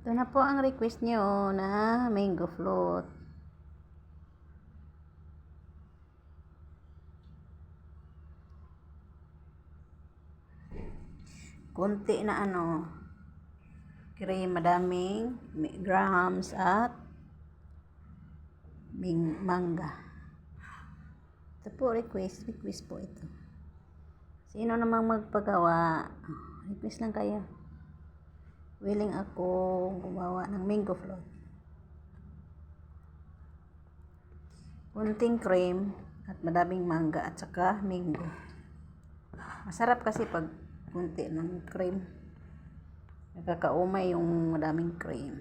Ito na po ang request nyo na mango float. Kunti na cream, madaming grams at mangga. Ito po request po ito. Sino namang magpagawa? Request lang kayo. Willing ako gumawa ng mango float. Kunting cream at madaming mangga at saka mango. Masarap kasi pag kunti ng cream. Nakakaumay yung madaming cream.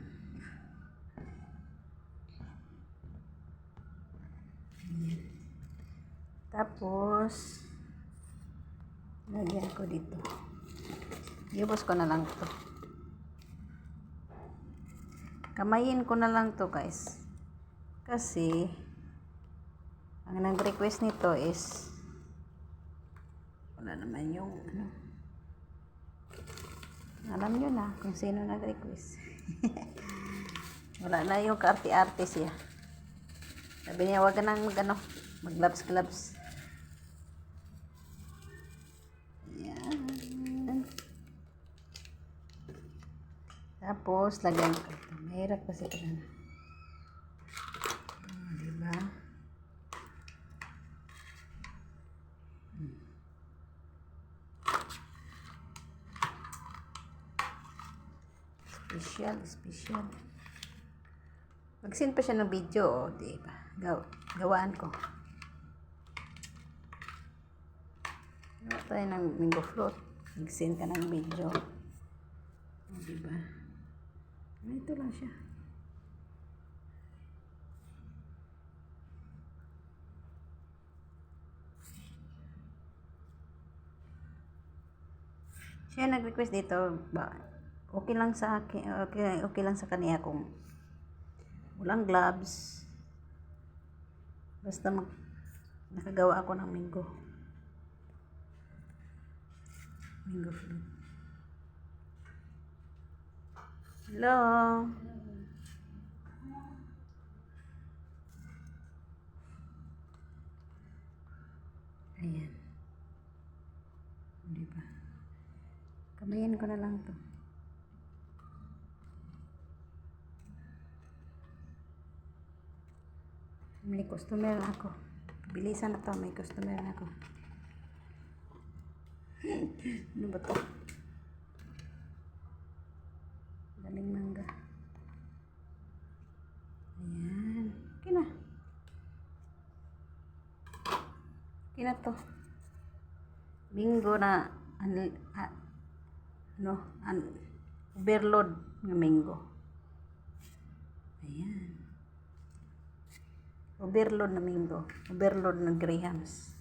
Tapos lagyan ko dito. Iubos ko na lang to. Kamayin ko na lang to, guys. Kasi ang nag-request nito is wala naman yung alam nyo na kung sino nag-request. Wala na yung kaarte-arte siya. Sabi niya, wag ka nang mag-gloves. Ayan. Tapos, lagyan ko ito. Mahirap kasi ito na. Diba? Special. Mag-send pa siya ng video, diba? Gawaan ko. Gawa tayo ng mango float. Mag-send ka ng video. Diba? Ito lang siya. Siya nag-request dito ba? Okay lang sa akin, okay lang sa kanya kung walang gloves. Basta nakagawa ako ng mango float. Hello. Ayan. Diba? Kamayin ko na lang to. May customer na ako. Bilisan na to. May customer na ako. Ano ba to? Daming mangga. Ayan. Okay na to. Mango na overload ng mango. Ayan. Overload na mango. Overload ng grahams.